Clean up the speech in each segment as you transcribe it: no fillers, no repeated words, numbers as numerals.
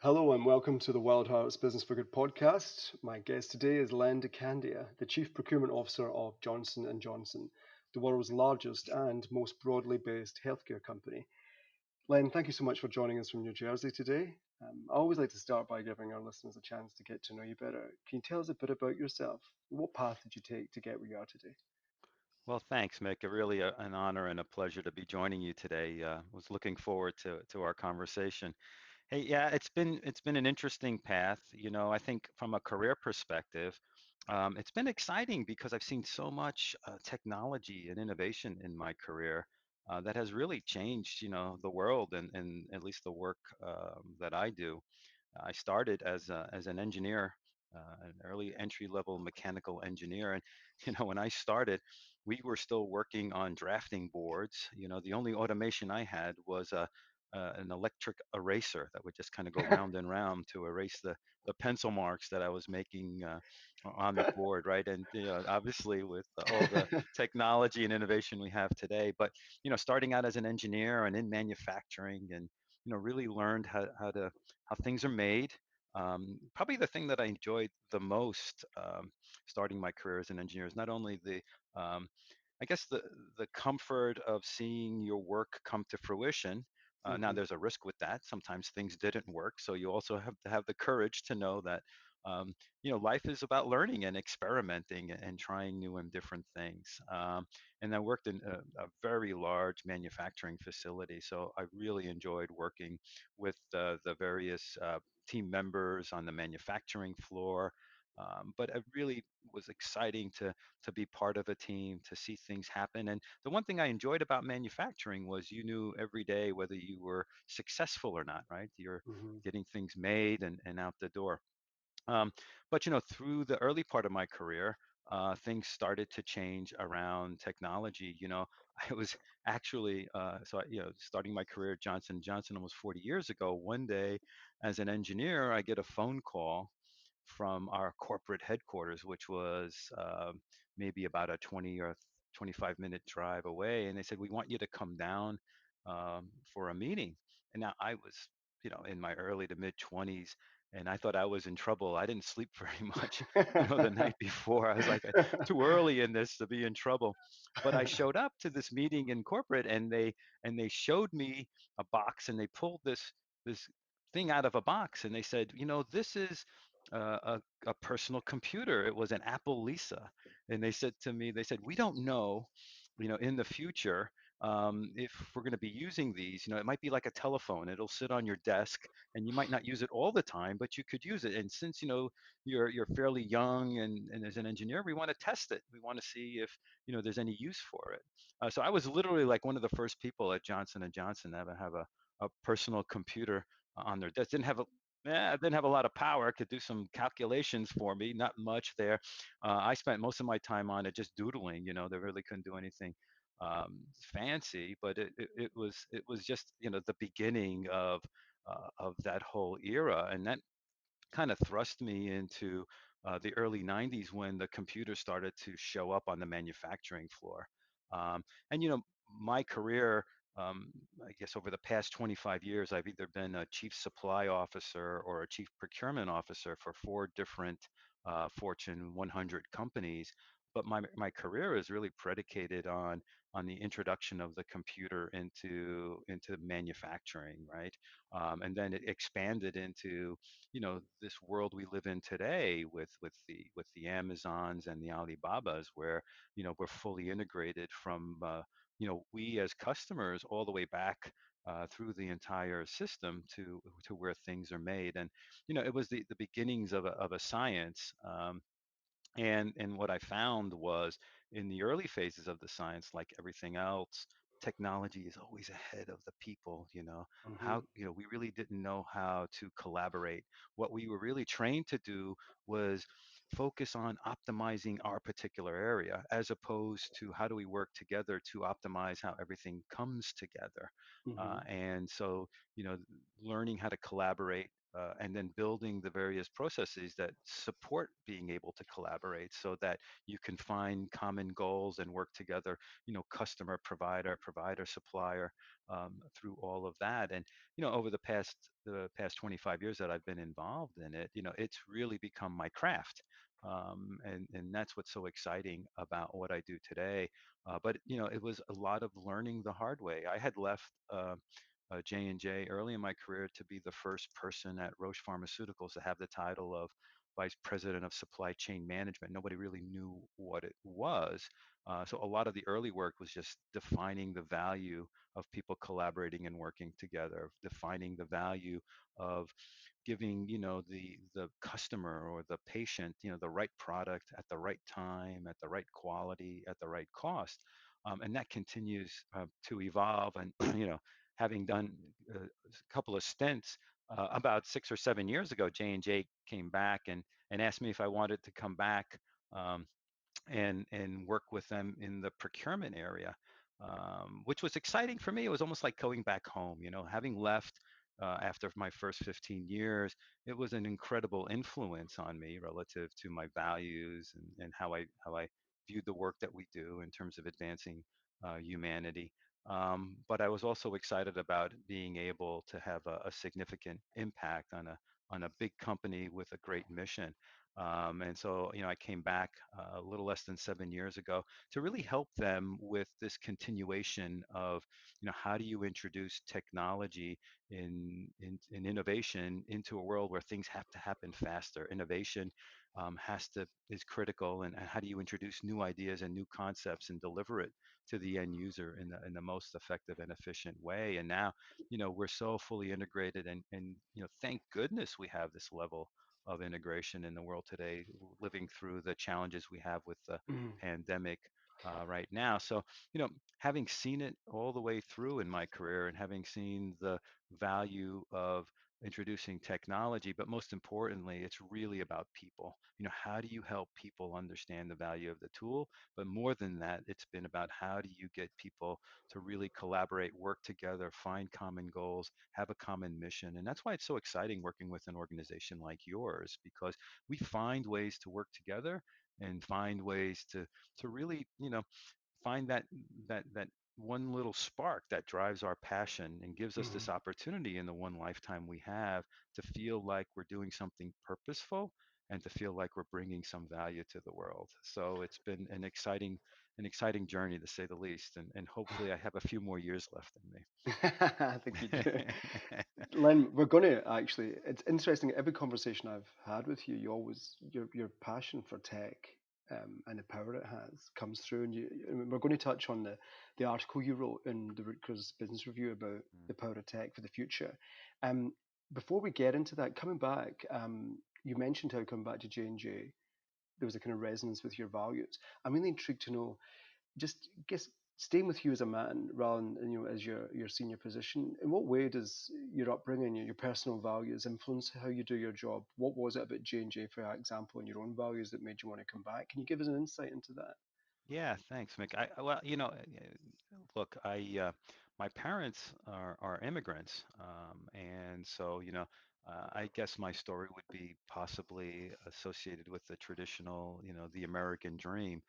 Hello and welcome to the Wild Hearts Business for Good podcast. My guest today is Len DeCandia, the Chief Procurement Officer of Johnson& Johnson, the world's largest and most broadly based healthcare company. Len, thank you so much for joining us from New Jersey today. I always like to start by giving our listeners a chance to get to know you better. Can you tell us a bit about yourself? What path did you take to get where you are today? Well, thanks, Mick. Really an honor and a pleasure to be joining you today. Was looking forward to our conversation. Hey, yeah, it's been an interesting path. I think from a career perspective, it's been exciting because I've seen so much technology and innovation in my career that has really changed, the world and at least the work that I do. I started as an engineer, an early entry level mechanical engineer, and when I started, we were still working on drafting boards. The only automation I had was an electric eraser that would just kind of go round and round to erase the pencil marks that I was making on the board, right? And obviously with all the technology and innovation we have today, but starting out as an engineer and in manufacturing and really learned how things are made. Probably the thing that I enjoyed the most starting my career as an engineer is not only um, I guess the comfort of seeing your work come to fruition. Now Mhm, there's a risk with that. Sometimes things didn't work, so you also have to have the courage to know that um, life is about learning and experimenting and trying new and different things. And I worked in a very large manufacturing facility, so I really enjoyed working with the various team members on the manufacturing floor. But it really was exciting to be part of a team, to see things happen. And the one thing I enjoyed about manufacturing was you knew every day whether you were successful or not, right? You're mhm, getting things made and out the door. But through the early part of my career, things started to change around technology. I was actually starting my career at Johnson Johnson almost 40 years ago. One day, as an engineer, I get a phone call from our corporate headquarters, which was maybe about a 20 or 25-minute drive away, and they said we want you to come down for a meeting. And now I was, in my early to mid 20s, and I thought I was in trouble. I didn't sleep very much, the night before. I was like, too early in this to be in trouble. But I showed up to this meeting in corporate, and they showed me a box, and they pulled this thing out of a box, and they said, this is a personal computer. It was an Apple Lisa, and they said to me, they said, we don't know, in the future if we're going to be using these. It might be like a telephone. It'll sit on your desk, and you might not use it all the time, but you could use it. And since you're fairly young, and as an engineer, we want to test it. We want to see if there's any use for it. So I was literally like one of the first people at Johnson and Johnson to ever have a personal computer on their desk. Didn't have a lot of power. Could do some calculations for me, not much there. I spent most of my time on it just doodling. They really couldn't do anything fancy, but it was just the beginning of that whole era, and that kind of thrust me into the early 90s when the computer started to show up on the manufacturing floor. And my career, I guess over the past 25 years, I've either been a chief supply officer or a chief procurement officer for four different Fortune 100 companies. But my career is really predicated on the introduction of the computer into manufacturing, right? And then it expanded into this world we live in today with the Amazons and the Alibabas, where we're fully integrated from we as customers all the way back through the entire system to where things are made. And it was the beginnings of a science. And what I found was in the early phases of the science, like everything else, technology is always ahead of the people. mhm, How, we really didn't know how to collaborate. What we were really trained to do was focus on optimizing our particular area, as opposed to how do we work together to optimize how everything comes together. mhm, And so, learning how to collaborate and then building the various processes that support being able to collaborate so that you can find common goals and work together, customer, provider, supplier, through all of that. And, over the past 25 years that I've been involved in it, it's really become my craft. And that's what's so exciting about what I do today. But it was a lot of learning the hard way. I had left J&J early in my career to be the first person at Roche Pharmaceuticals to have the title of Vice President of Supply Chain Management. Nobody really knew what it was. So a lot of the early work was just defining the value of people collaborating and working together, defining the value of giving the customer or the patient the right product at the right time, at the right quality, at the right cost. And that continues to evolve. And having done a couple of stints, about 6 or 7 years ago, J&J came back and asked me if I wanted to come back, um, and work with them in the procurement area, which was exciting for me. It was almost like going back home, having left after my first 15 years. It was an incredible influence on me relative to my values and how I viewed the work that we do in terms of advancing humanity. But I was also excited about being able to have a significant impact on a big company with a great mission. And so, I came back a little less than 7 years ago to really help them with this continuation of, how do you introduce technology in innovation into a world where things have to happen faster. Innovation is critical, and how do you introduce new ideas and new concepts and deliver it to the end user in the most effective and efficient way. And now, we're so fully integrated, and thank goodness we have this level of integration in the world today, living through the challenges we have with the Mm. pandemic right now. So, having seen it all the way through in my career and having seen the value of introducing technology, but most importantly, it's really about people. How do you help people understand the value of the tool? But more than that, it's been about how do you get people to really collaborate, work together, find common goals, have a common mission. And that's why it's so exciting working with an organization like yours, because we find ways to work together and find ways to really, find that one little spark that drives our passion and gives us Mm. this opportunity in the one lifetime we have to feel like we're doing something purposeful and to feel like we're bringing some value to the world. So it's been an exciting journey, to say the least, and hopefully I have a few more years left I think you in do. me. Len, we're going to actually, it's interesting. Every conversation I've had with you, you always, your passion for tech and the power it has comes through. And we're going to touch on the article you wrote in the Rutgers Business Review about the power of tech for the future. Um, Before we get into that, coming back, you mentioned how coming back to J&J, there was a kind of resonance with your values. I'm really intrigued to know, just guess staying with you as a man rather than as your senior position, in what way does your upbringing, your personal values influence how you do your job? What was it about J&J, for example, and your own values that made you want to come back? Can you give us an insight into that? Yeah, thanks, Mick. Well, look, my parents are immigrants, and so I guess my story would be possibly associated with the traditional, the American dream.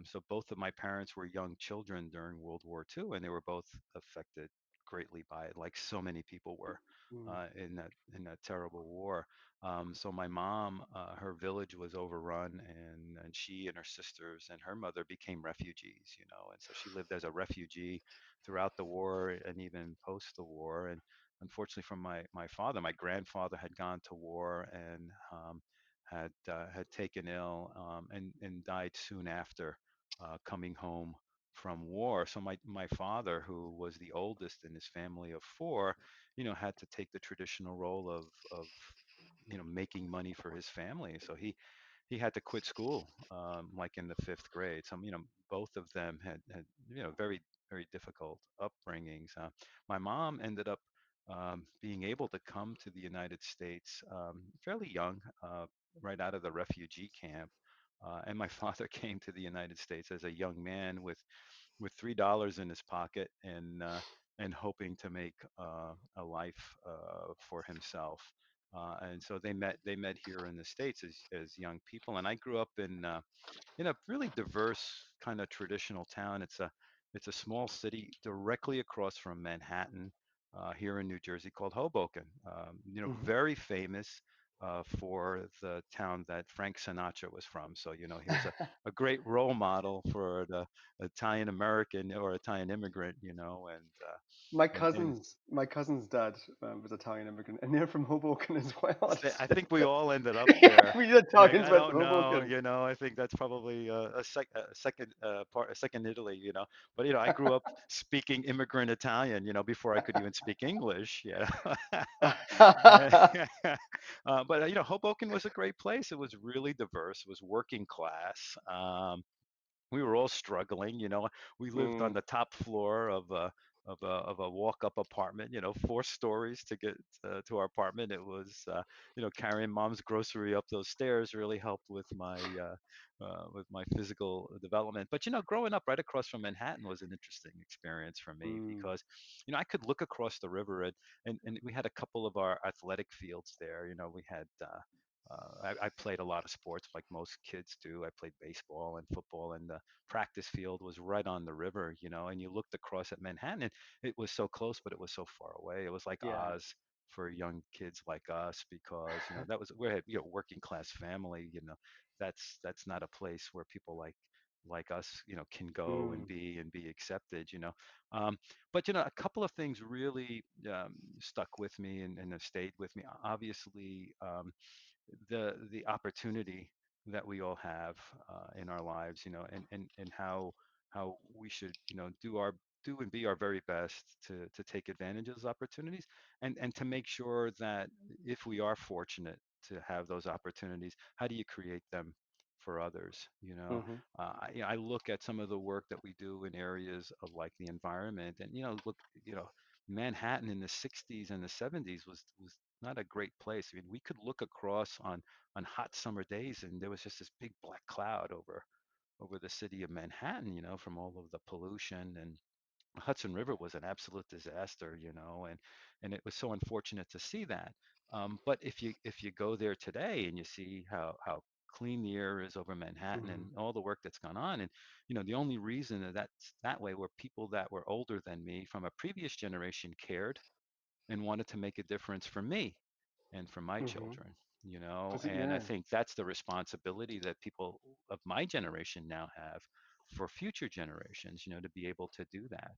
So both of my parents were young children during World War II, and they were both affected greatly by it, like so many people were Mm, in that terrible war. So my mom, her village was overrun, and she and her sisters and her mother became refugees, and so she lived as a refugee throughout the war and even post the war. And unfortunately, for my father, my grandfather had gone to war and had taken ill, and died soon after coming home from war. So my father, who was the oldest in his family of four, had to take the traditional role of making money for his family. So he had to quit school, like in the fifth grade. So both of them had very very difficult upbringings. My mom ended up being able to come to the United States fairly young, right out of the refugee camp. And my father came to the United States as a young man with $3 in his pocket and hoping to make a life for himself. and so they met here in the States as young people, and I grew up in a really diverse kind of traditional town. It's a small city directly across from Manhattan, here in New Jersey, called Hoboken. Mhm. Very famous for the town that Frank Sinatra was from. So he was a great role model for the Italian American or Italian immigrant. And My cousin's dad was Italian immigrant, and they're from Hoboken as well. I think we all ended up Yeah, there. we Like, Italians I went to don't know, Hoboken. I think that's probably a second Italy, But I grew up speaking immigrant Italian, before I could even speak English. Yeah. But Hoboken was a great place. It was really diverse. It was working class. We were all struggling. We lived on Mm, the top floor of a walk-up apartment. 4 stories to get to our apartment. It was carrying mom's grocery up those stairs really helped with my physical development. But growing up right across from Manhattan was an interesting experience for me mm, because I could look across the river and we had a couple of our athletic fields there. We had I played a lot of sports like most kids do. I played baseball and football, and the practice field was right on the river, and you looked across at Manhattan, and it was so close, but it was so far away. It was like yeah. Oz for young kids like us because, that was we're a working class family. That's not a place where people like us, can go and Mm, be accepted. Um, but a couple of things really stuck with me and have stayed with me. Obviously, the opportunity that we all have in our lives, and how we should, do and be our very best to take advantage of those opportunities, and to make sure that if we are fortunate to have those opportunities, how do you create them for others? mhm, I look at some of the work that we do in areas of like the environment, and look, you know, Manhattan in the 60s and the 70s was not a great place. I mean, we could look across on hot summer days, and there was just this big black cloud over the city of Manhattan, from all of the pollution. And the Hudson River was an absolute disaster, and it was so unfortunate to see that. But if you go there today and you see how clean the air is over Manhattan and mhm, all the work that's gone on, and the only reason that that's that way were people that were older than me from a previous generation cared and wanted to make a difference for me and for my mhm. children. Was it? And I Yeah. think that's the responsibility that people of my generation now have for future generations, to be able to do that.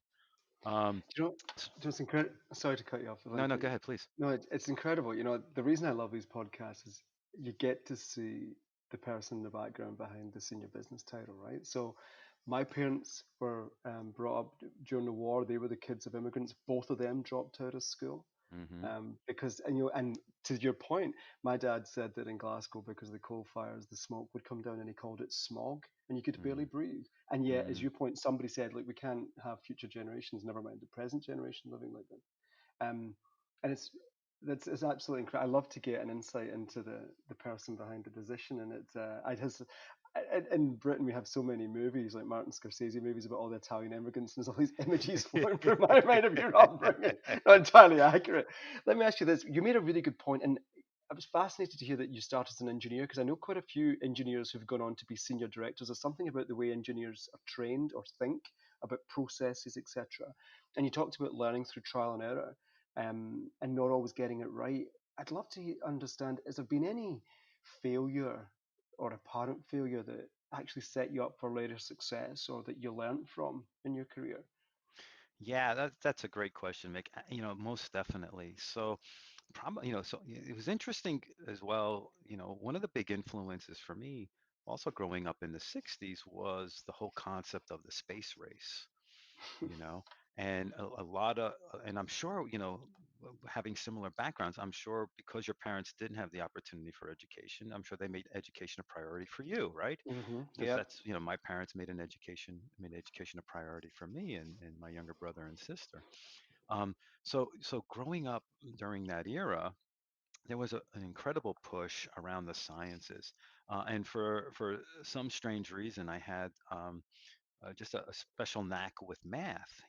um Do you know, s- it's incredible. Sorry to cut you off. no, Like, no, go ahead, please. no, it's incredible. The reason I love these podcasts is you get to see the person in the background behind the senior business title, right? So, my parents were brought up during the war. They were the kids of immigrants. Both of them dropped out of school. Hmm. Because and to your point, my dad said that in Glasgow, because of the coal fires, the smoke would come down, and he called it smog, and you could barely breathe. And yet, as Mm-hmm. you point, somebody said, like, we can't have future generations, never mind the present generation, living like that. And it's absolutely incredible. I love to get an insight into the person behind the position, and I just in Britain we have so many movies like Martin Scorsese movies about all the Italian immigrants, and there's all these images flowing through my mind of your upbringing. Not entirely accurate. Let me ask you this: you made a really good point, and I was fascinated to hear that you started as an engineer because I know quite a few engineers who've gone on to be senior directors. There's something about the way engineers are trained or think about processes, etc. And you talked about learning through trial and error, and not always getting it right. I'd love to understand, has there been any failure or apparent failure that actually set you up for later success or that you learned from in your career? Yeah, that's a great question, Mick. Most definitely. So probably, it was interesting as well. One of the big influences for me also growing up in the 60s was the whole concept of the space race. you know, and a lot of, and I'm sure, having similar backgrounds, I'm sure because your parents didn't have the opportunity for education, I'm sure they made education a priority for you, right? Because Yep. that's, my parents made education a priority for me and my younger brother and sister. So growing up during that era, there was an incredible push around the sciences, and for some strange reason, I had just a special knack with math,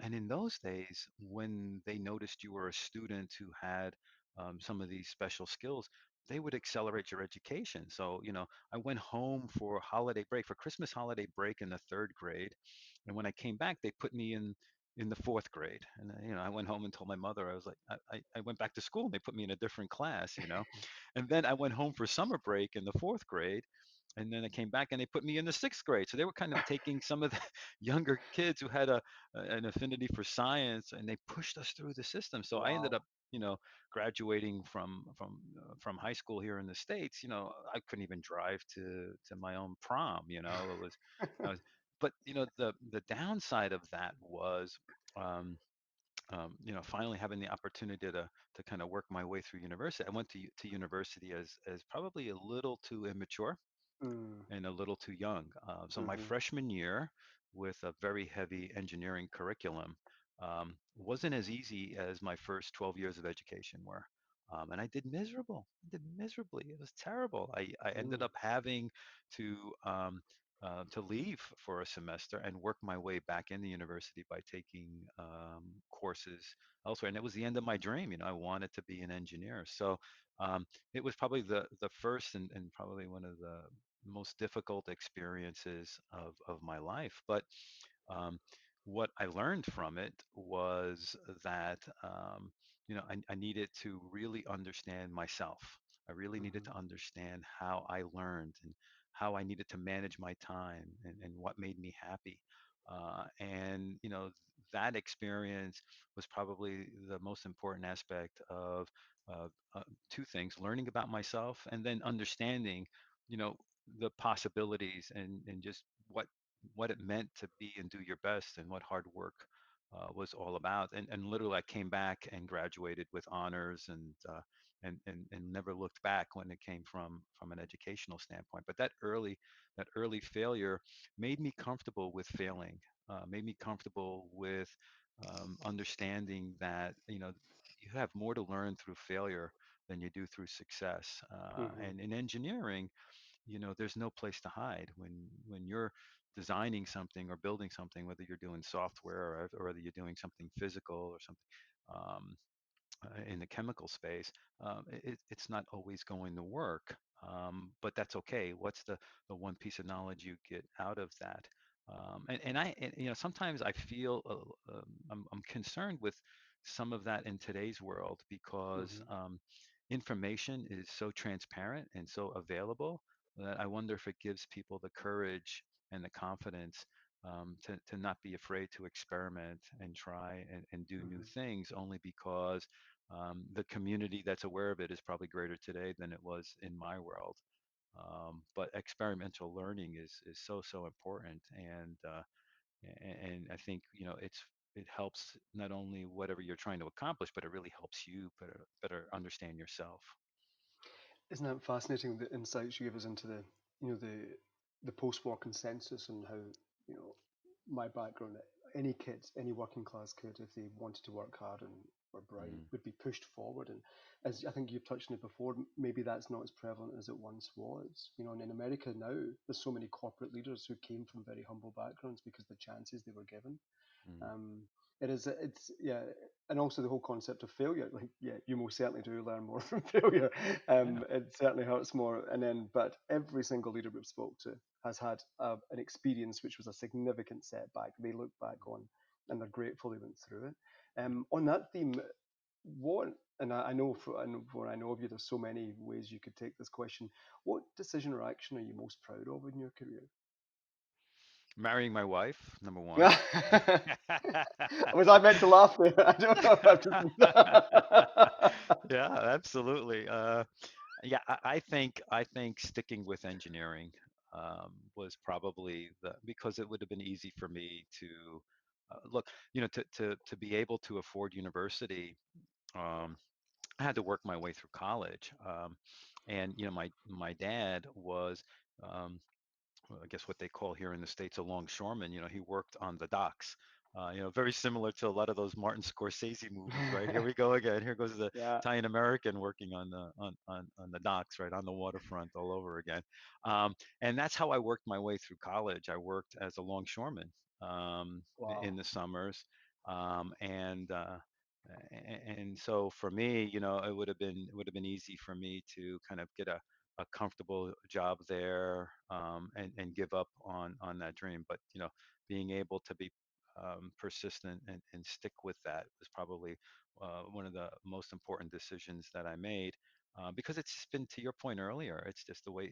and in those days, when they noticed you were a student who had some of these special skills, they would accelerate your education. So, I went home for holiday break, for Christmas holiday break in the third grade. And when I came back, they put me in the fourth grade. And, I went home and told my mother, I was like, I went back to school and they put me in a different class. And then I went home for summer break in the fourth grade. And then I came back and they put me in the sixth grade. So they were kind of taking some of the younger kids who had an affinity for science, and they pushed us through the system. So I ended Wow. up, graduating from high school here in the States. I couldn't even drive to my own prom. I was, but the downside of that was, um, finally having the opportunity to kind of work my way through university. I went to university as probably a little too immature Mm, and a little too young. So my hmm. freshman year, with a very heavy engineering curriculum, wasn't as easy as my first 12 years of education were. And I did miserable. I did miserably. It was terrible. I ended Mm, up having to to leave for a semester and work my way back in the university by taking courses elsewhere. And it was the end of my dream. I wanted to be an engineer. So um, it was probably the first and probably one of the most difficult experiences of my life. But um, what I learned from it was that I needed to really understand myself. I really needed hmm. to understand how I learned and how I needed to manage my time and what made me happy. And that experience was probably the most important aspect of uh, uh, two things: learning about myself and then understanding, you know, the possibilities and just what it meant to be and do your best and what hard work was all about. And literally, I came back and graduated with honors and never looked back when it came from an educational standpoint. But that early failure made me comfortable with failing, made me comfortable with understanding that you have more to learn through failure than you do through success. Hmm. And in engineering, there's no place to hide when you're designing something or building something, whether you're doing software or whether you're doing something physical or something. Um, in the chemical space, it's not always going to work. But that's okay. What's the one piece of knowledge you get out of that? Sometimes I feel I'm concerned with some of that in today's world because Hmm. information is so transparent and so available that I wonder if it gives people the courage and the confidence to not be afraid to experiment and try and do new Hmm. things only because the community that's aware of it is probably greater today than it was in my world. But experimental learning is so important, and I think it helps not only whatever you're trying to accomplish, but it really helps you better understand yourself. Isn't that fascinating, the insights you give us into the post-war consensus and how, my background, any kid, any working class kid, if they wanted to work hard and were bright, Mm, would be pushed forward. And as I think you've touched on it before, maybe that's not as prevalent as it once was. And in America now, there's so many corporate leaders who came from very humble backgrounds because the chances they were given. mm, Um, it's yeah, and also the whole concept of failure. Like, yeah, you most certainly do learn more from failure. yeah. It certainly hurts more. And then, but every single leader we've spoke to has had an experience which was a significant setback. They look back on and they're grateful they went through it. On that theme, what and I know for I know of you, there's so many ways you could take this question. What decision or action are you most proud of in your career? Marrying my wife, number one. Was I meant to laugh there? I don't know if I've just. Yeah, absolutely. Yeah, I think sticking with engineering was probably because it would have been easy for me to look, to be able to afford university. Um, I had to work my way through college, and my dad was. Um, well, I guess what they call here in the States a longshoreman. He worked on the docks. Very similar to a lot of those Martin Scorsese movies, right? Here we go again. Here goes the Yeah. Italian American working on the docks, right, on the waterfront all over again. And that's how I worked my way through college. I worked as a longshoreman in Wow. the summers, and And so for me, it would have been easy for me to kind of get a comfortable job there, and give up on that dream. But being able to be persistent and stick with that was probably one of the most important decisions that I made. Because it's just been, to your point earlier, it's just the way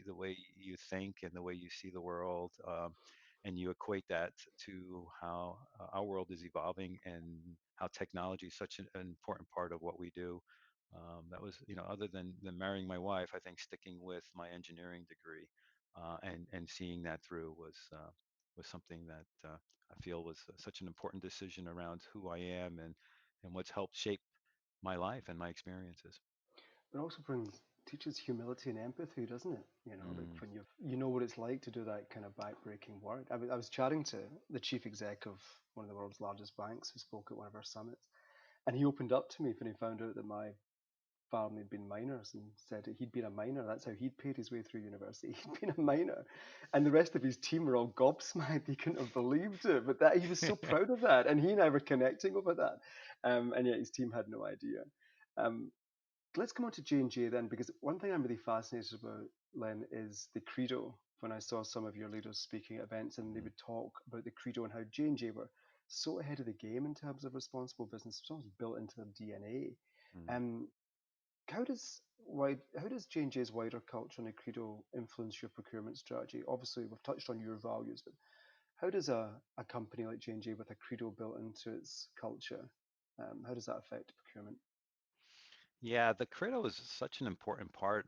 you think and the way you see the world, and you equate that to how our world is evolving and how technology is such an important part of what we do. That was, other than marrying my wife, I think sticking with my engineering degree, and seeing that through was something that I feel was such an important decision around who I am and what's helped shape my life and my experiences. It also brings teaches humility and empathy, doesn't it? Like Mm, when you know what it's like to do that kind of backbreaking work. I was chatting to the chief exec of one of the world's largest banks who spoke at one of our summits, and he opened up to me when he found out that my family had been miners and said that he'd been a miner. That's how he'd paid his way through university. He'd been a miner, and the rest of his team were all gobsmacked. He couldn't have believed it, but that he was so proud of that, and he and I were connecting over that, and yet his team had no idea. Um, let's come on to J&J then, because one thing I'm really fascinated about, Len, is the credo. When I saw some of your leaders speaking at events and they mm, would talk about the credo and how J&J were so ahead of the game in terms of responsible business, it's almost built into their DNA. mm. How does J&J's wider culture and the credo influence your procurement strategy? Obviously, we've touched on your values, but how does a company like J&J with a credo built into its culture, how does that affect procurement? Yeah, the credo is such an important part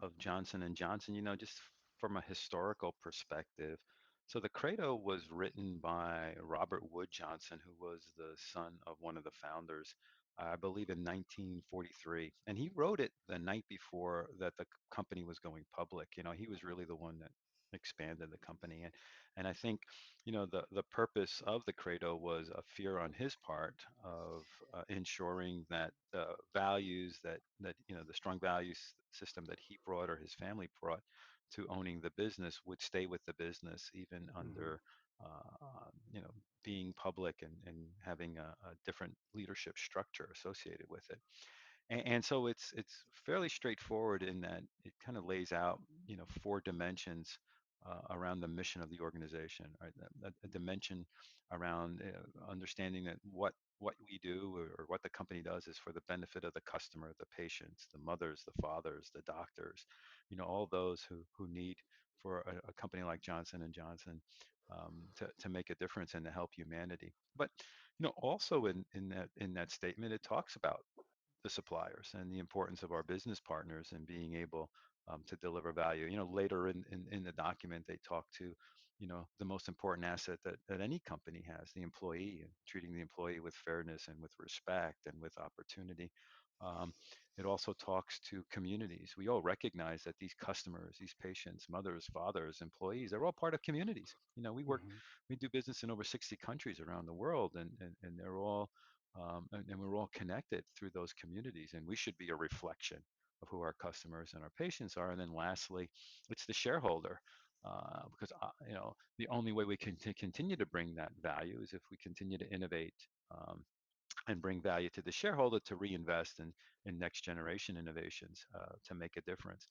of Johnson and Johnson, just from a historical perspective. So the credo was written by Robert Wood Johnson, who was the son of one of the founders, I believe in 1943. And he wrote it the night before that the company was going public. He was really the one that expanded the company. And I think, the purpose of the credo was a fear on his part of ensuring that the values that the strong values system that he brought or his family brought to owning the business would stay with the business even Hmm. under you know being public and having a different leadership structure associated with it. And so it's fairly straightforward in that it kind of lays out, four dimensions around the mission of the organization, right? A dimension around understanding that what we do or what the company does is for the benefit of the customer, the patients, the mothers, the fathers, the doctors, all those who need for a company like Johnson and Johnson, to make a difference and to help humanity. But also in that statement, it talks about the suppliers and the importance of our business partners and being able to deliver value. Later in the document, they talk to, the most important asset that any company has, the employee, and treating the employee with fairness and with respect and with opportunity. Um, it also talks to communities. We all recognize that these customers, these patients, mothers, fathers, employees, they're all part of communities. Hmm. We do business in over 60 countries around the world, and they're all and we're all connected through those communities, and we should be a reflection of who our customers and our patients are. And then lastly, it's the shareholder, because the only way we can continue to bring that value is if we continue to innovate, and bring value to the shareholder to reinvest in next generation innovations, to make a difference.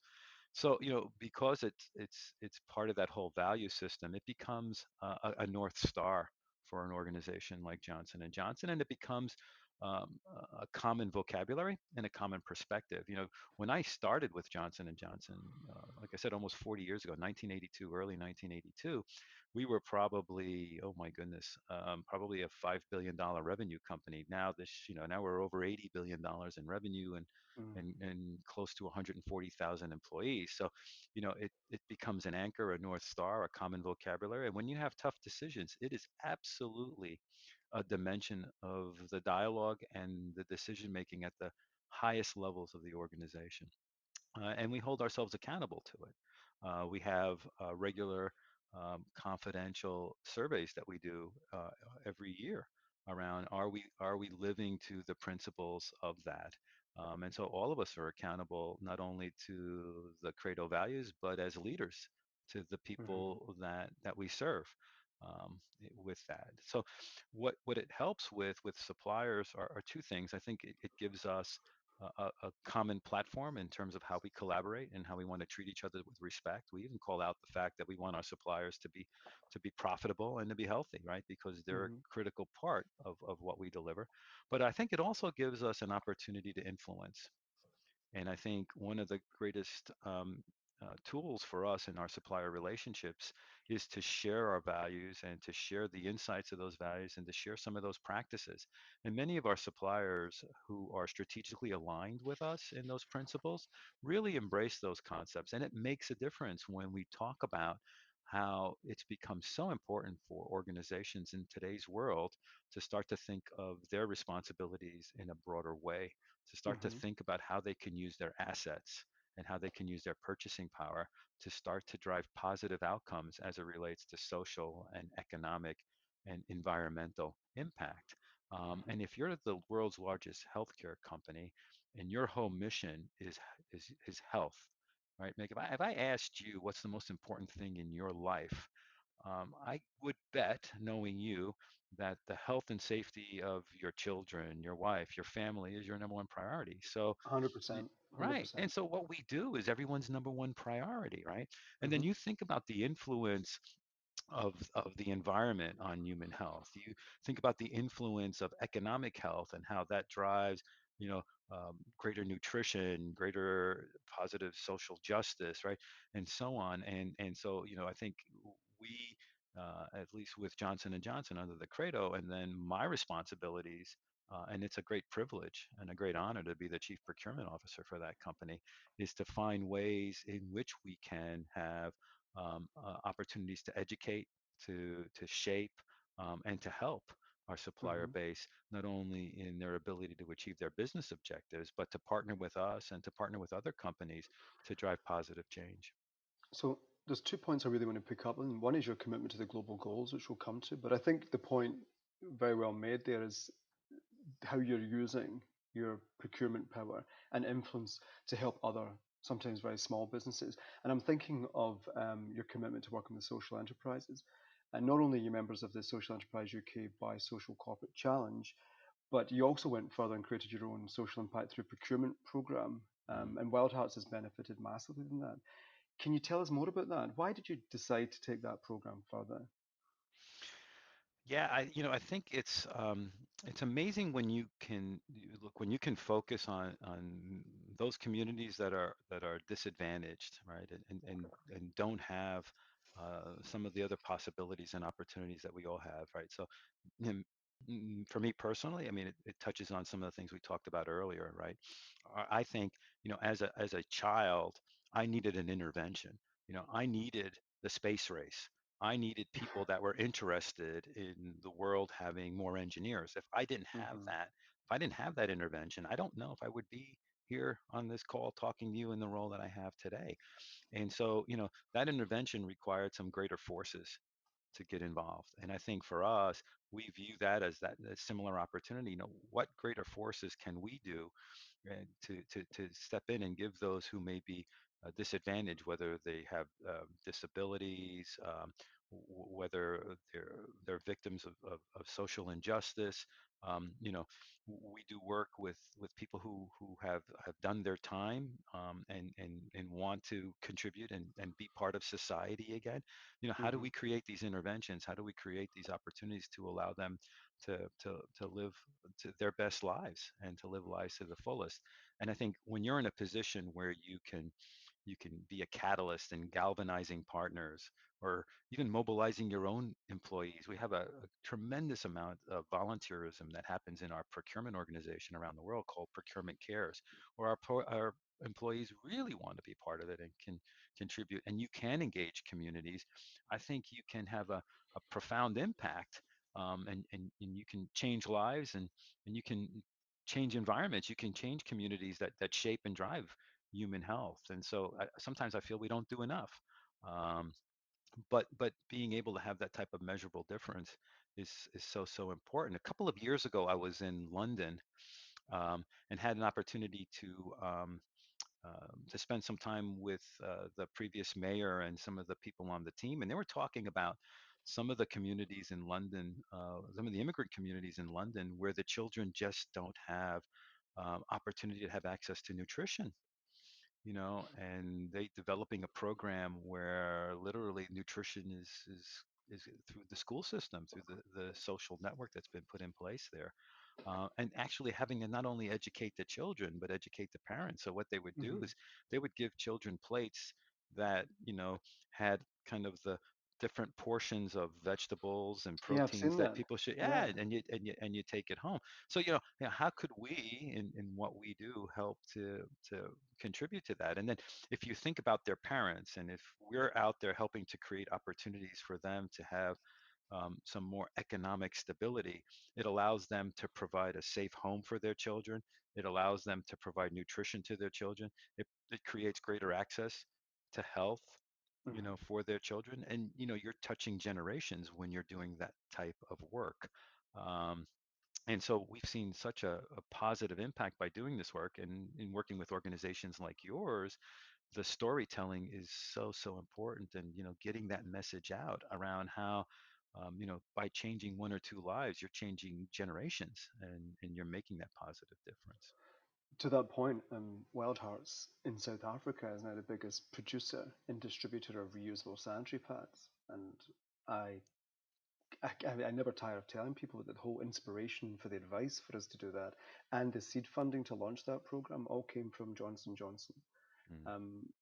So, because it's part of that whole value system, it becomes a north star for an organization like Johnson and Johnson, and it becomes a common vocabulary and a common perspective. When I started with Johnson and Johnson, like I said, almost 40 years ago, 1982, early 1982, we were probably, oh my goodness, probably a $5 billion revenue company. Now we're over $80 billion in revenue, and close to 140,000 employees. So, it becomes an anchor, a North Star, a common vocabulary. And when you have tough decisions, it is absolutely a dimension of the dialogue and the decision making at the highest levels of the organization. And we hold ourselves accountable to it. We have regular confidential surveys that we do every year around, are we living to the principles of that. And so all of us are accountable not only to the credo values, but as leaders to the Hmm. people that we serve. with that. So, what it helps with suppliers are two things. I think it gives us a common platform in terms of how we collaborate and how we want to treat each other with respect. We even call out the fact that we want our suppliers to be profitable and to be healthy, right? Because they're a Hmm. critical part of what we deliver. But I think it also gives us an opportunity to influence. And I think one of the greatest tools for us in our supplier relationships is to share our values and to share the insights of those values and to share some of those practices. And many of our suppliers who are strategically aligned with us in those principles really embrace those concepts. And it makes a difference when we talk about how it's become so important for organizations in today's world to start to think of their responsibilities in a broader way, to start to Hmm. think about how they can use their assets and how they can use their purchasing power to start to drive positive outcomes as it relates to social and economic and environmental impact. And if you're the world's largest healthcare company and your whole mission is health, right? Meg, if I asked you what's the most important thing in your life, I would bet, knowing you, that the health and safety of your children, your wife, your family is your number one priority. So, 100%. right. And 100%. so what we do is everyone's number one priority, right? And then Hmm. you think about the influence of the environment on human health. You think about the influence of economic health and how that drives, you know, greater nutrition, greater positive social justice, right, and so on. And so, I think we, at least with Johnson and Johnson under the credo, and then my responsibilities. And it's a great privilege and a great honor to be the chief procurement officer for that company, is to find ways in which we can have opportunities to educate, to shape, and to help our supplier Hmm. base not only in their ability to achieve their business objectives, but to partner with us and to partner with other companies to drive positive change. So there's 2 points I really want to pick up on. One is your commitment to the global goals, which we'll come to. But I think the point very well made there is how you're using your procurement power and influence to help other, sometimes very small businesses. And I'm thinking of your commitment to working with social enterprises. And not only are you members of the Social Enterprise UK by Social Corporate Challenge, but you also went further and created your own social impact through procurement program. Mm. And Wild Hearts has benefited massively from that. Can you tell us more about that? Why did you decide to take that program further? Yeah, I think it's amazing when when you can focus on those communities that are disadvantaged, right, and don't have some of the other possibilities and opportunities that we all have, right? So, mm, for me personally, I mean, it touches on some of the things we talked about earlier, right? I think, as a child, I needed an intervention. I needed the space race. I needed people that were interested in the world having more engineers. Hmm. If I didn't have that intervention, I don't know if I would be here on this call talking to you in the role that I have today. And so, that intervention required some greater forces to get involved. And I think for us, we view that as that similar opportunity. What greater forces can we do and to step in and give those who may be disadvantaged, whether they have disabilities, whether they're victims of social injustice. We do work with people who have done their time, and want to contribute and be part of society again. How do Hmm. we create these interventions? How do we create these opportunities to allow them to live to their best lives and to live lives to the fullest? And I think when you're in a position where you can be a catalyst in galvanizing partners or even mobilizing your own employees. We have a tremendous amount of volunteerism that happens in our procurement organization around the world called Procurement Cares, where our employees really want to be part of it and can contribute. And you can engage communities. I think you can have a profound impact, and you can change lives, and you can change environments. You can change communities that shape and drive human health. And so sometimes I feel we don't do enough. Um, but being able to have that type of measurable difference is so important. A couple of years ago, I was in London, and had an opportunity to spend some time with the previous mayor and some of the people on the team, and they were talking about some of the communities in London, some of the immigrant communities in London, where the children just don't have opportunity to have access to nutrition, and they developing a program where literally nutrition is through the school system, through the social network that's been put in place there, and actually having to not only educate the children but educate the parents. So what they would do Hmm. is they would give children plates that had kind of the different portions of vegetables and Yeah, I've proteins seen that that. people should, Yeah. yeah, and you take it home. So how could we in what we do help to contribute to that? And then if you think about their parents, and if we're out there helping to create opportunities for them to have some more economic stability, it allows them to provide a safe home for their children. It allows them to provide nutrition to their children. It creates greater access to health, Hmm. for their children. And, you're touching generations when you're doing that type of work. Um, and so we've seen such a positive impact by doing this work, and in working with organizations like yours. The storytelling is so important, and getting that message out around how by changing one or two lives you're changing generations, and you're making that positive difference. To that point, Wild Hearts in South Africa is now the biggest producer and distributor of reusable sanitary pads. And I, I never tire of telling people that the whole inspiration for the advice for us to do that and the seed funding to launch that program all came from Johnson Johnson. Mm,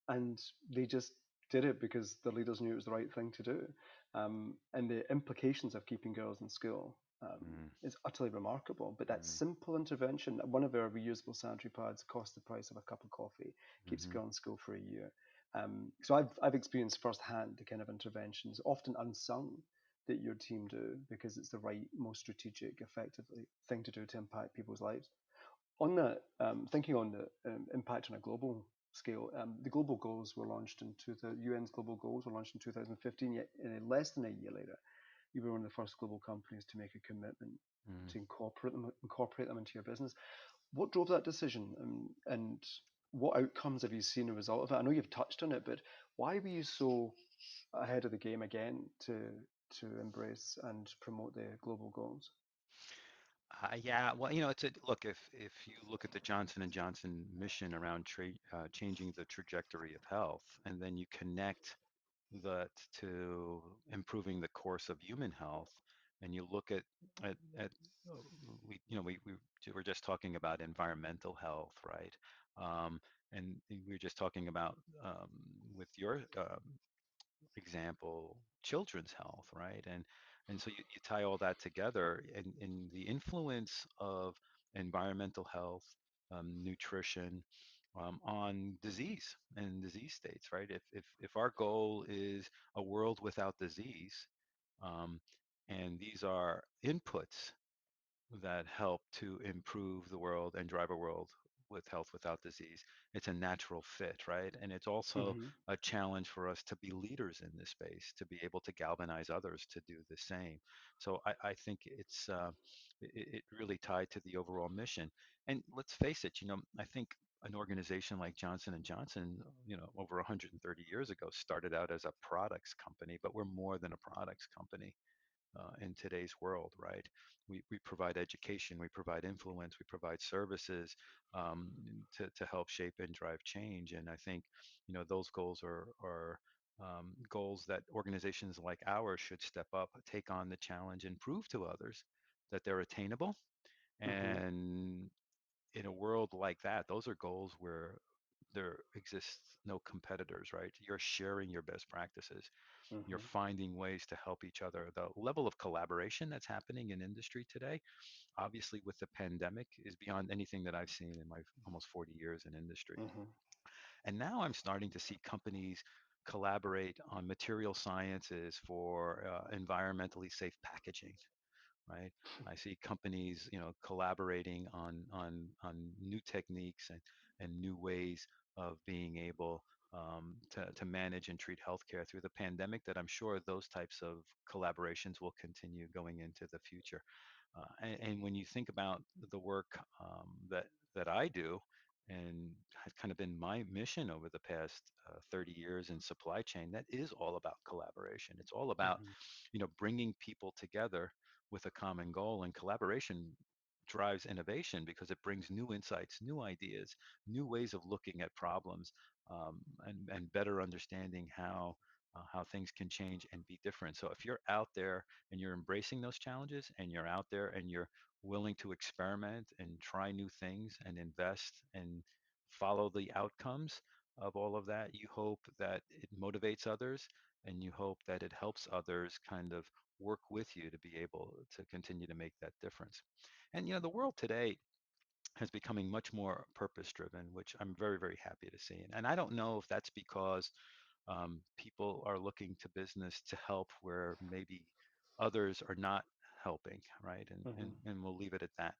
And they just did it because the leaders knew it was the right thing to do. And the implications of keeping girls in school mm, is utterly remarkable. But that mm, simple intervention, one of our reusable sanitary pads costs the price of a cup of coffee, keeps a mhm, girl in school for a year. So I've experienced firsthand the kind of interventions, often unsung, that your team do because it's the right, most strategic, effectively thing to do to impact people's lives. On that, thinking on the impact on a global scale, the global goals were launched in UN's global goals were launched in 2015. Yet, less than a year later, you were one of the first global companies to make a commitment mm. to incorporate them into your business. What drove that decision, and what outcomes have you seen as a result of it? I know you've touched on it, but why were you so ahead of the game again to embrace and promote the global goals? Yeah, well, it's a look. If you look at the Johnson and Johnson mission around changing the trajectory of health, and then you connect that to improving the course of human health, and you look at uh, we were just talking about environmental health, right? Um, and we were just talking about with your example, children's health, right? And so you tie all that together, in the influence of environmental health, nutrition, on disease and disease states, right? If our goal is a world without disease, um, and these are inputs that help to improve the world and drive a world with health without disease. It's a natural fit, right? And it's also Hmm. a challenge for us to be leaders in this space, to be able to galvanize others to do the same. So I think it really tied to the overall mission. And let's face it, I think an organization like Johnson and Johnson, over 130 years ago, started out as a products company, but we're more than a products company in today's world, right? We provide education, we provide influence, we provide services, um, to help shape and drive change. And I think, those goals are goals that organizations like ours should step up, take on the challenge, and prove to others that they're attainable. Hmm. And in a world like that, those are goals where there exists no competitors, right? You're sharing your best practices, you're Hmm. finding ways to help each other. The level of collaboration that's happening in industry today, obviously with the pandemic, is beyond anything that I've seen in my almost 40 years in industry. Hmm. And now I'm starting to see companies collaborate on material sciences for environmentally safe packaging, right? I see companies, collaborating on new techniques and new ways of being able to manage and treat healthcare through the pandemic. That I'm sure those types of collaborations will continue going into the future. And when you think about the work that I do, and has kind of been my mission over the past 30 years in supply chain. That is all about collaboration. It's all about, Hmm. bringing people together with a common goal, and collaboration drives innovation because it brings new insights, new ideas, new ways of looking at problems, and better understanding how things can change and be different. So if you're out there and you're embracing those challenges, and you're out there and you're willing to experiment and try new things and invest and follow the outcomes of all of that, you hope that it motivates others, and you hope that it helps others kind of work with you to be able to continue to make that difference. And the world today is becoming much more purpose driven, which I'm very, very happy to see. And I don't know if that's because people are looking to business to help where maybe others are not helping, right? And we'll leave it at that.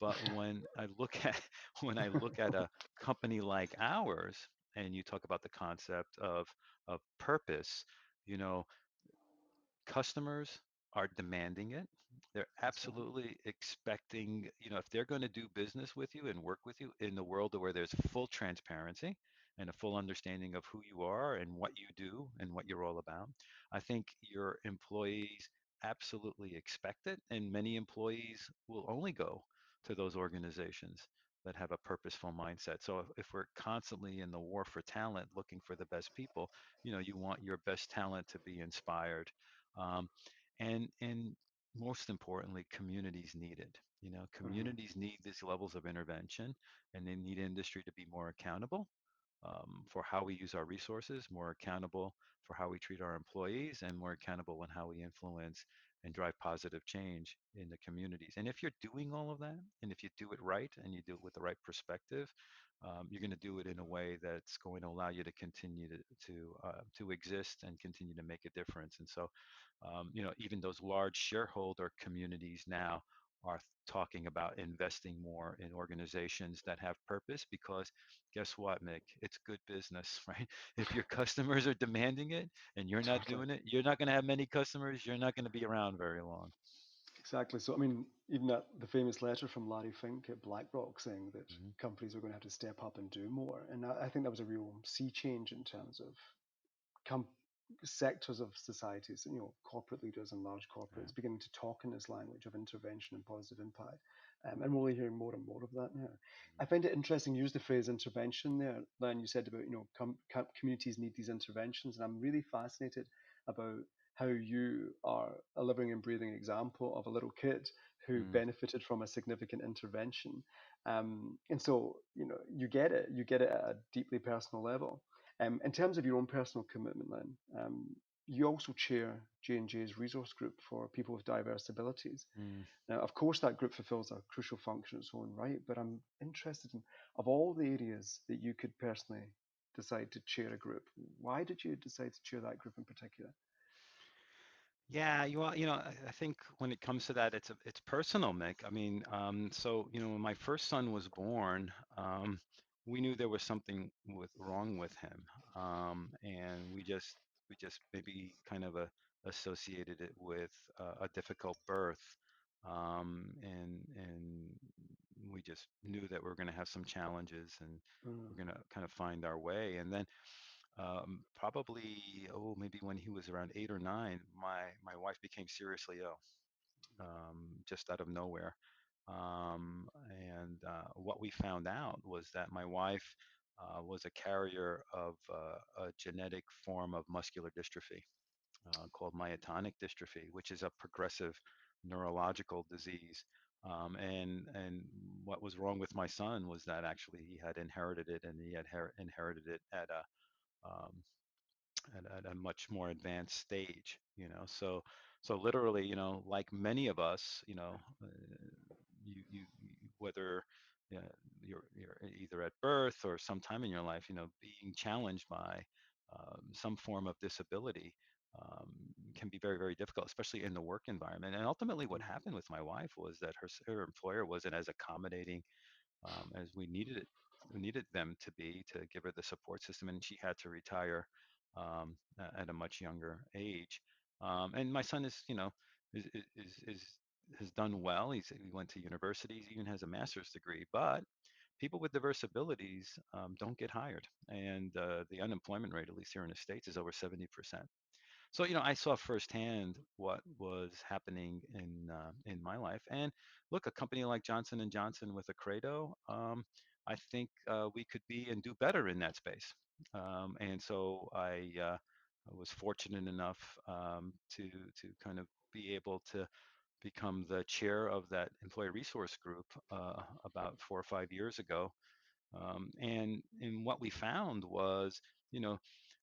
But when I look at when I look at a company like ours, and you talk about the concept of purpose, you know, customers are demanding it. They're That's right. absolutely expecting, if they're going to do business with you and work with you in the world where there's full transparency and a full understanding of who you are and what you do and what you're all about, I think your employees absolutely expect it. And many employees will only go to those organizations that have a purposeful mindset. So if we're constantly in the war for talent, looking for the best people, you want your best talent to be inspired, um, and most importantly, communities need it. Hmm. Communities need these levels of intervention, and they need industry to be more accountable for how we use our resources, more accountable for how we treat our employees, and more accountable in how we influence and drive positive change in the communities. And if you're doing all of that, and if you do it right, and you do it with the right perspective, you're going to do it in a way that's going to allow you to continue to exist and continue to make a difference. And so, even those large shareholder communities now are talking about investing more in organizations that have purpose, because guess what, Mick? It's good business, right? If your customers are demanding it and you're not Totally. doing it, you're not going to have many customers. You're not going to be around very long. Exactly. So, I mean, even that the famous letter from Larry Fink at BlackRock saying that Mhm. companies are going to have to step up and do more, and I think that was a real sea change in terms of com- sectors of societies, corporate leaders and large Yeah. corporates beginning to talk in this language of intervention and positive impact. And we're only hearing more and more of that now. I find it interesting you used the phrase intervention there, Len. You said about, communities need these interventions. And I'm really fascinated about how you are a living and breathing example of a little kid who Mm, benefited from a significant intervention. And so, you get it at a deeply personal level. In terms of your own personal commitment, then, you also chair J&J's resource group for people with diverse abilities. mm. Now, of course, that group fulfills a crucial function in its own right, but I'm interested in, of all the areas that you could personally decide to chair a group, why did you decide to chair that group in particular? Yeah, I think when it comes to that, it's personal, Mick. I mean, so when my first son was born, we knew there was something wrong with him, and we just maybe kind of associated it with a difficult birth, and we just knew that we are going to have some challenges, and Mm, we're going to kind of find our way. And then probably, maybe when he was around 8 or 9, my wife became seriously ill, just out of nowhere. And what we found out was that my wife was a carrier of a genetic form of muscular dystrophy called myotonic dystrophy, which is a progressive neurological disease. And what was wrong with my son was that actually he had inherited it, and he had inherited it um, at a much more advanced stage. So literally, like many of us, whether uh, you're either at birth or sometime in your life, being challenged by some form of disability um, can be very, very difficult, especially in the work environment. And ultimately, what mm, happened with my wife was that her employer wasn't as accommodating as we needed them to be, to give her the support system, and she had to retire at a much younger age. And my son is has done well. He went to university. He even has a master's degree, but people with diverse abilities don't get hired, and the unemployment rate, at least here in the states, is over 70%. So I saw firsthand what was happening in my life. And look, a company like Johnson and Johnson with a credo, I think we could be and do better in that space. And so I was fortunate enough to kind of be able to become the chair of that employee resource group about 4 or 5 years ago. And what we found was, you know,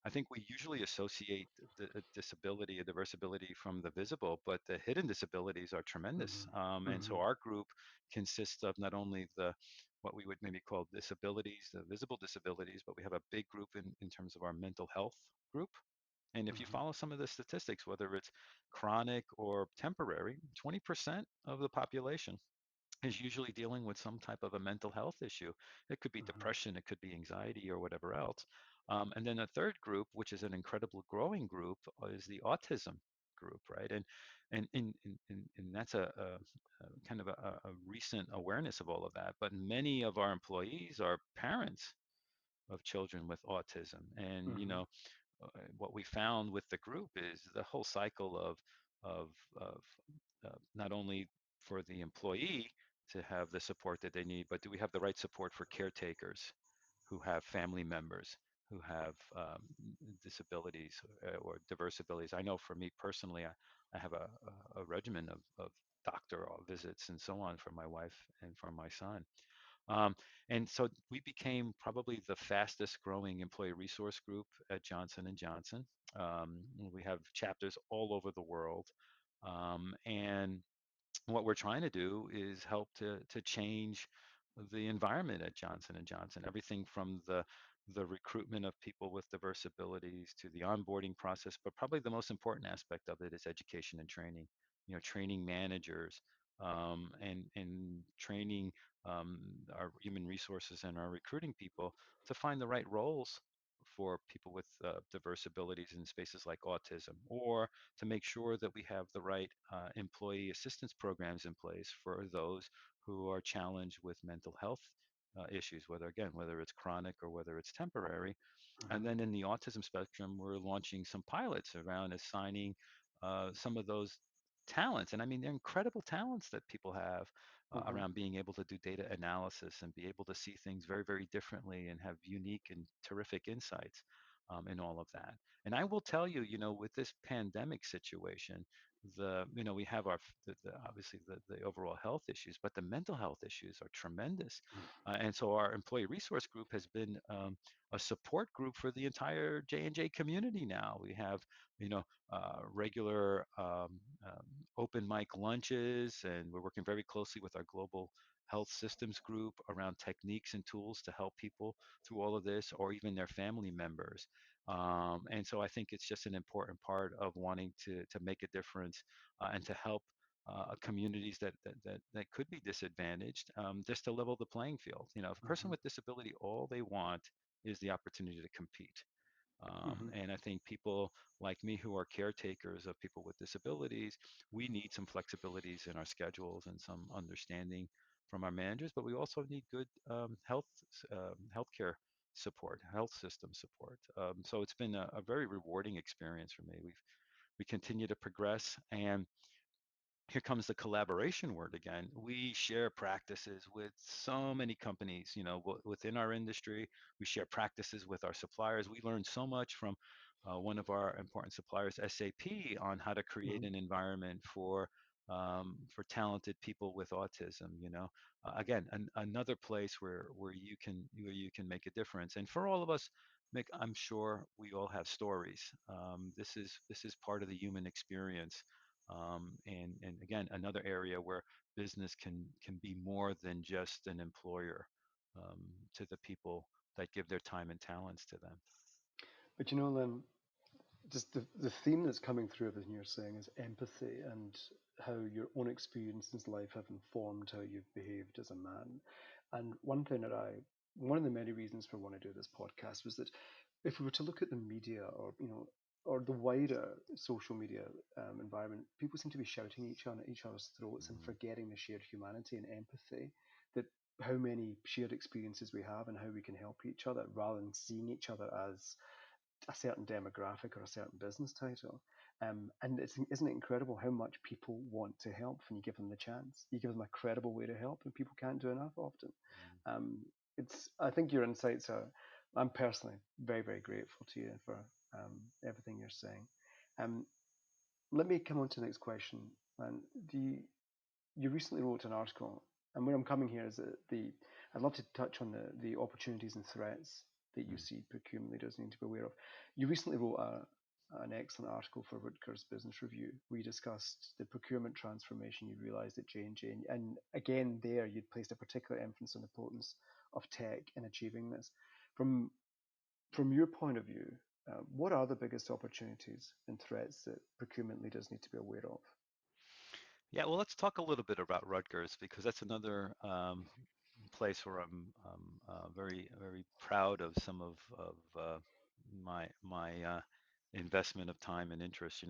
I think we usually associate the disability or diverse ability from the visible, but the hidden disabilities are tremendous. Mhm. And so Mhm. our group consists of not only the what we would maybe call disabilities, the visible disabilities, but we have a big group in terms of our mental health group. And if you Mhm. follow some of the statistics, whether it's chronic or temporary, 20% of the population is usually dealing with some type of a mental health issue. It could be Mhm. depression, it could be anxiety, or whatever else. And then a third group, which is an incredible growing group, is the autism group, right? And that's a kind of a recent awareness of all of that. But many of our employees are parents of children with autism, and Mhm. what we found with the group is the whole cycle of not only for the employee to have the support that they need, but do we have the right support for caretakers who have family members who have disabilities or diverse abilities? I know for me personally, I have a regimen of doctor visits and so on for my wife and for my son. Um, and so we became probably the fastest growing employee resource group at Johnson and Johnson. We have chapters all over the world, and what we're trying to do is help to change the environment at Johnson and Johnson. Everything from the recruitment of people with diverse abilities to the onboarding process, but probably the most important aspect of it is education and training. Training managers and training um, our human resources and our recruiting people to find the right roles for people with diverse abilities in spaces like autism, or to make sure that we have the right employee assistance programs in place for those who are challenged with mental health issues, whether it's chronic or whether it's temporary. And Mhm. then in the autism spectrum, we're launching some pilots around assigning some of those talents. And I mean, they're incredible talents that people have Mhm. around being able to do data analysis and be able to see things very, very differently and have unique and terrific insights in all of that. And I will tell you, with this pandemic situation, we have obviously the overall health issues, but the mental health issues are tremendous. And so our employee resource group has been a support group for the entire J&J community now. We have, regular open mic lunches, and we're working very closely with our global health systems group around techniques and tools to help people through all of this, or even their family members. And so I think it's just an important part of wanting to make a difference and to help communities that could be disadvantaged, just to level the playing field. If a person Mhm. with disability, all they want is the opportunity to compete. Mhm. And I think people like me who are caretakers of people with disabilities, we need some flexibilities in our schedules and some understanding from our managers, but we also need good healthcare support, health system support. So it's been a very rewarding experience for me. We continue to progress, and here comes the collaboration word again. We share practices with so many companies, within our industry. We share practices with our suppliers. We learned so much from one of our important suppliers, SAP, on how to create Mhm. an environment for talented people with autism. Again, another place where you can make a difference. And for all of us, Mick, I'm sure we all have stories. This is part of the human experience, and again, another area where business can be more than just an employer um, to the people that give their time and talents to them. But Lynn, just the theme that's coming through everything you're saying is empathy and how your own experiences in life have informed how you've behaved as a man. And one of the many reasons for wanting to do this podcast was that if we were to look at the media or, or the wider social media environment, people seem to be shouting each other's throats and Mm, forgetting the shared humanity and empathy that how many shared experiences we have and how we can help each other rather than seeing each other as a certain demographic or a certain business title. And isn't it incredible how much people want to help when you give them the chance? You give them a credible way to help, and people can't do enough often. Mm. Um, I think your insights are. I'm personally very, very grateful to you for everything you're saying. Um, Let me come on to the next question. And you recently wrote an article, and where I'm coming here is that I'd love to touch on the opportunities and threats that you Mm. see procurement leaders need to be aware of. You recently wrote an excellent article for Rutgers Business Review where you discussed the procurement transformation you realised at J&J, and again there you'd placed a particular emphasis on the importance of tech in achieving this. From from your point of view, what are the biggest opportunities and threats that procurement leaders need to be aware of? Yeah, well, let's talk a little bit about Rutgers because that's another place where I'm very, very proud of some of my investment of time and interest.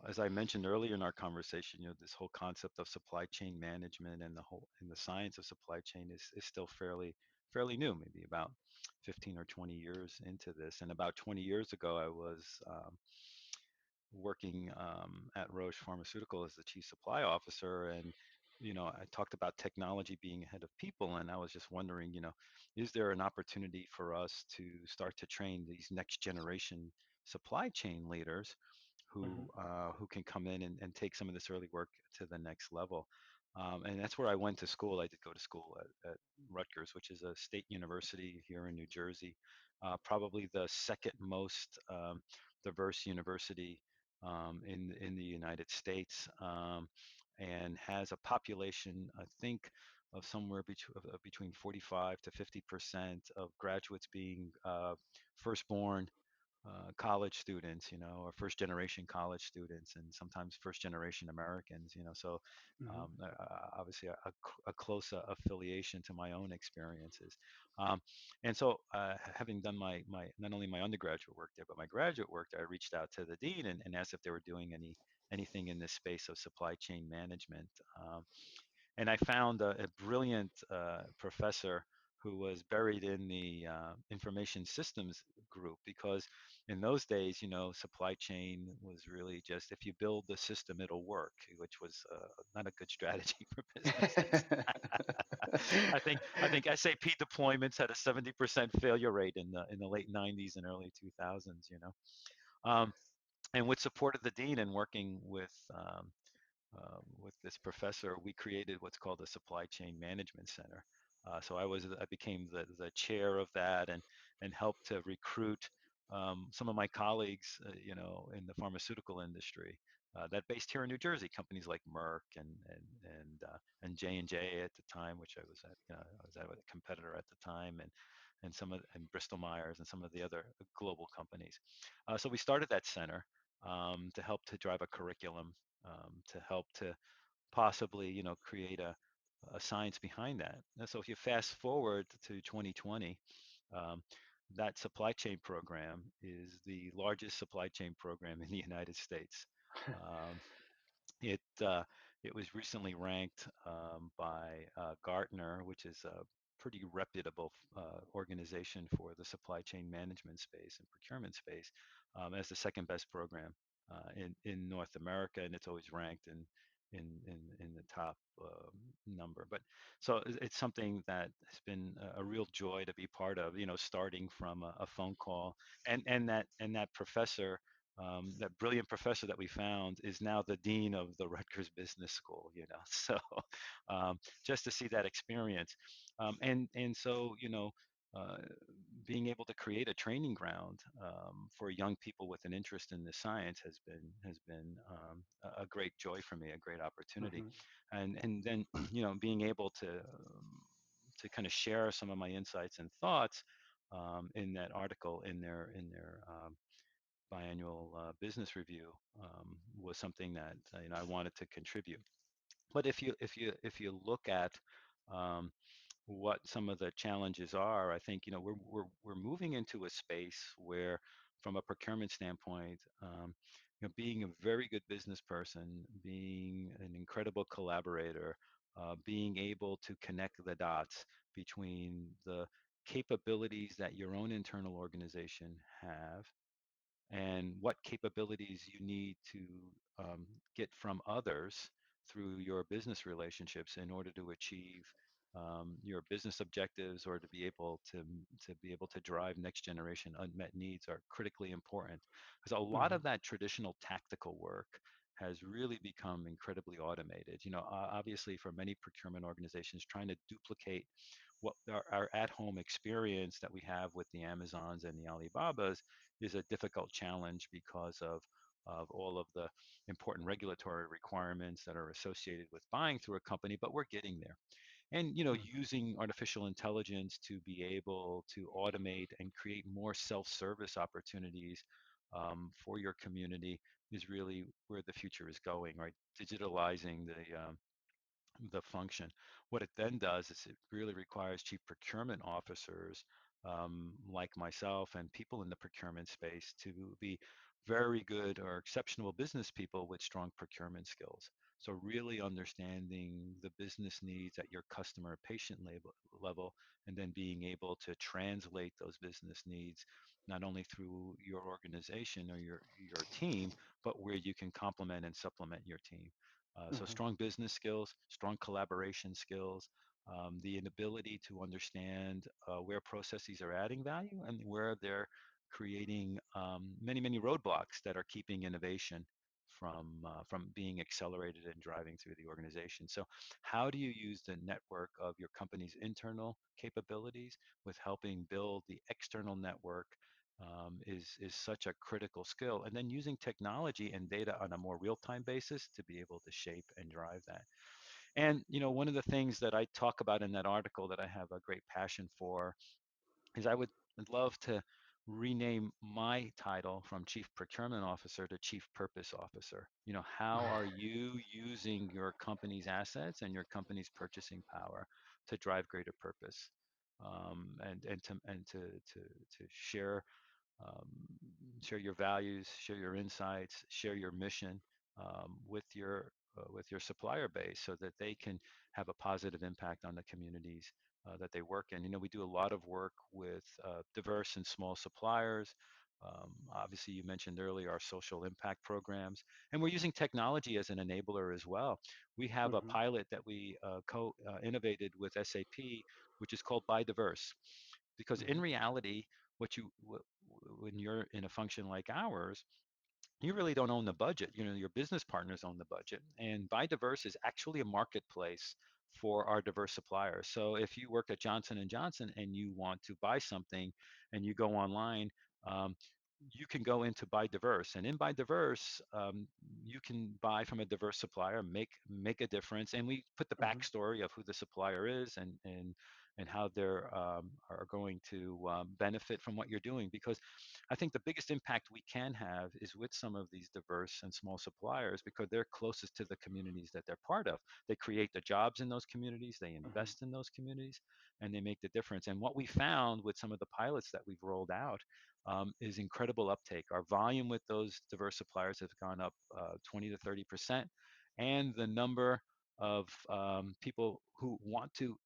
As I mentioned earlier in our conversation, this whole concept of supply chain management and the science of supply chain is still fairly new, maybe about 15 or 20 years into this. And about 20 years ago, I was working at Roche Pharmaceutical as the chief supply officer, and I talked about technology being ahead of people, and I was just wondering, is there an opportunity for us to start to train these next generation supply chain leaders Hmm. who can come in and take some of this early work to the next level. And that's where I went to school. I did go to school at Rutgers, which is a state university here in New Jersey, probably the second most diverse university in the United States, and has a population, I think, of somewhere between 45 to 50% of graduates being firstborn college students, or first generation college students, and sometimes first generation Americans, so Hmm. obviously a close affiliation to my own experiences. Um, and so, having done my not only my undergraduate work there, but my graduate work there, I reached out to the dean and asked if they were doing anything in this space of supply chain management. And I found a brilliant professor who was buried in the information systems group because in those days, supply chain was really just if you build the system, it'll work, which was not a good strategy for businesses. I think SAP deployments had a 70% failure rate in the late 90s and early 2000s. And with support of the dean and working with this professor, we created what's called a supply chain management center. So I became the chair of that and helped to recruit some of my colleagues, in the pharmaceutical industry that based here in New Jersey, companies like Merck and J&J at the time, which I was at a competitor at the time, and Bristol Myers and some of the other global companies. So we started that center to help to drive a curriculum, to help to possibly, create a science behind that. And so if you fast forward to 2020, um, that supply chain program is the largest supply chain program in the United States. Um, it uh, it was recently ranked by Gartner, which is a pretty reputable organization for the supply chain management space and procurement space, as the second best program in North America, and it's always ranked in the top number. But so it's something that has been a real joy to be part of. Starting from a phone call, and that professor, that brilliant professor that we found is now the dean of the Rutgers Business School. So just to see that experience, and so uh, being able to create a training ground for young people with an interest in the science has been a great joy for me, a great opportunity, Hmm. and then being able to kind of share some of my insights and thoughts in that article in their biannual business review was something that I wanted to contribute. But if you look at um, what some of the challenges are, I think we're moving into a space where, from a procurement standpoint, being a very good business person, being an incredible collaborator, being able to connect the dots between the capabilities that your own internal organization have and what capabilities you need to um, get from others through your business relationships in order to achieve your business objectives or to be able to drive next generation unmet needs are critically important because a lot Hmm. of that traditional tactical work has really become incredibly automated. Obviously for many procurement organizations trying to duplicate what our at-home experience that we have with the Amazons and the Alibabas is a difficult challenge because of all of the important regulatory requirements that are associated with buying through a company, but we're getting there. And using artificial intelligence to be able to automate and create more self-service opportunities for your community is really where the future is going, right? Digitalizing the function. What it then does is it really requires chief procurement officers like myself and people in the procurement space to be very good or exceptional business people with strong procurement skills. So really understanding the business needs at your customer patient level and then being able to translate those business needs not only through your organization or your team, but where you can complement and supplement your team. So Hmm. strong business skills, strong collaboration skills, the inability to understand where processes are adding value and where they're creating many, many roadblocks that are keeping innovation from being accelerated and driving through the organization. So how do you use the network of your company's internal capabilities with helping build the external network is such a critical skill. And then using technology and data on a more real-time basis to be able to shape and drive that. And one of the things that I talk about in that article that I have a great passion for is I'd love to rename my title from Chief Procurement Officer to Chief Purpose Officer. How are you using your company's assets and your company's purchasing power to drive greater purpose? And to share um, share your values, share your insights, share your mission with your supplier base, so that they can have a positive impact on the communities that they work in. We do a lot of work with diverse and small suppliers. Obviously, you mentioned earlier our social impact programs, and we're using technology as an enabler as well. We have a Hmm. pilot that we co-innovated with SAP, which is called Buy Diverse, because in Hmm. reality, when you're in a function like ours, you really don't own the budget. Your business partners own the budget. And Buy Diverse is actually a marketplace for our diverse suppliers. So if you work at Johnson and Johnson and you want to buy something and you go online, um, you can go into Buy Diverse, and in Buy Diverse, you can buy from a diverse supplier, make a difference, and we put the Hmm. backstory of who the supplier is and how they're are going to benefit from what you're doing. Because I think the biggest impact we can have is with some of these diverse and small suppliers because they're closest to the communities that they're part of. They create the jobs in those communities, they Hmm. invest in those communities, and they make the difference. And what we found with some of the pilots that we've rolled out is incredible uptake. Our volume with those diverse suppliers has gone up 20 to 30%, and the number of people who want to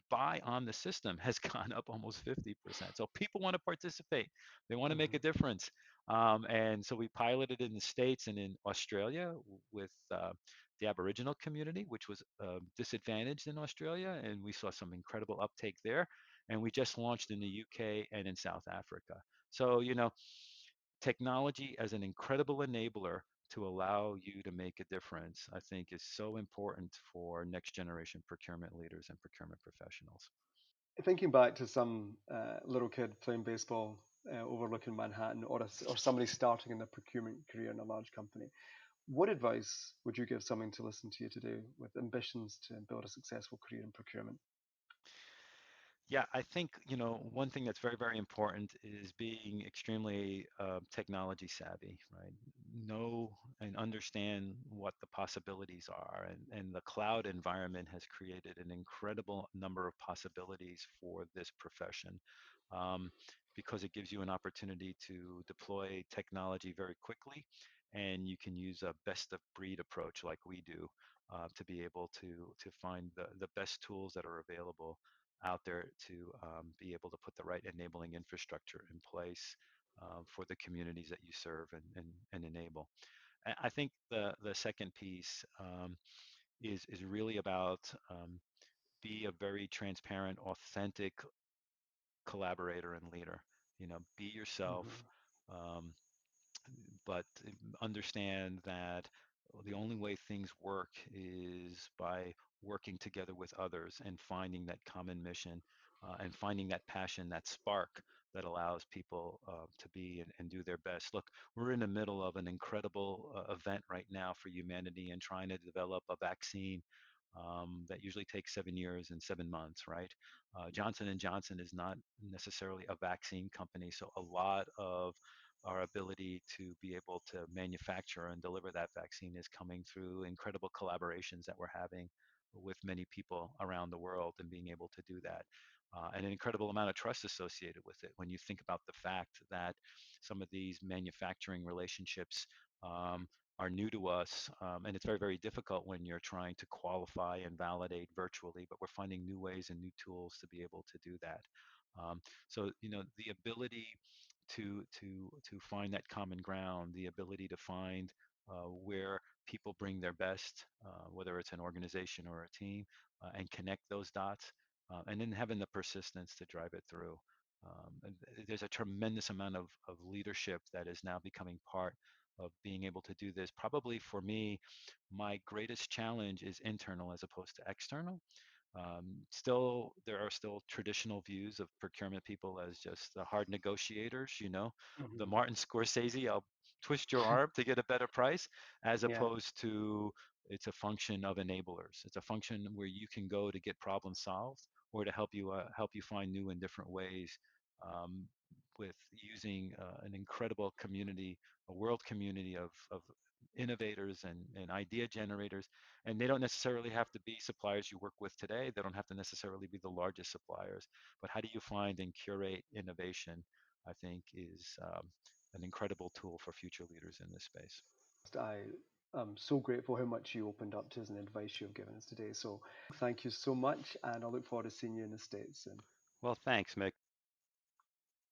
buy on the system has gone up almost 50%. So people want to participate, they want to make a Hmm. difference. And so we piloted in the States and in Australia with the Aboriginal community, which was disadvantaged in Australia, and we saw some incredible uptake there. And we just launched in the UK and in South Africa. So, technology as an incredible enabler to allow you to make a difference, I think is so important for next generation procurement leaders and procurement professionals. Thinking back to some little kid playing baseball overlooking Manhattan, or somebody starting in a procurement career in a large company, what advice would you give someone to listen to you today with ambitions to build a successful career in procurement? Yeah, I think, one thing that's very, very important is being extremely technology savvy, right? Know and understand what the possibilities are. And the cloud environment has created an incredible number of possibilities for this profession um, because it gives you an opportunity to deploy technology very quickly and you can use a best of breed approach like we do to be able to find the best tools that are available out there to be able to put the right enabling infrastructure in place for the communities that you serve and enable. I think the second piece is really about be a very transparent, authentic collaborator and leader. Be yourself. Hmm. Um, but understand that the only way things work is by working together with others and finding that common mission and finding that passion, that spark that allows people to be and do their best. Look, we're in the middle of an incredible event right now for humanity and trying to develop a vaccine that usually takes 7 years and 7 months, right? Johnson and Johnson is not necessarily a vaccine company, so a lot of our ability to be able to manufacture and deliver that vaccine is coming through incredible collaborations that we're having with many people around the world and being able to do that. And an incredible amount of trust associated with it when you think about the fact that some of these manufacturing relationships are new to us. And it's very, very difficult when you're trying to qualify and validate virtually, but we're finding new ways and new tools to be able to do that. So, the ability to find that common ground, the ability to find where people bring their best, whether it's an organization or a team, and connect those dots, and then having the persistence to drive it through. And there's a tremendous amount of leadership that is now becoming part of being able to do this. Probably for me, my greatest challenge is internal as opposed to external. Still, there are still traditional views of procurement people as just the hard negotiators, the Hmm. Martin Scorsese, I'll twist your arm to get a better price, as Yeah. opposed to it's a function of enablers. It's a function where you can go to get problems solved or to help you find new and different ways um, with using an incredible community, a world community of innovators and idea generators, and they don't necessarily have to be suppliers you work with today. They don't have to necessarily be the largest suppliers. But how do you find and curate innovation? I think is an incredible tool for future leaders in this space. I am so grateful how much you opened up to us and advice you've given us today. So thank you so much, and I look forward to seeing you in the States soon. Well, thanks, Mick.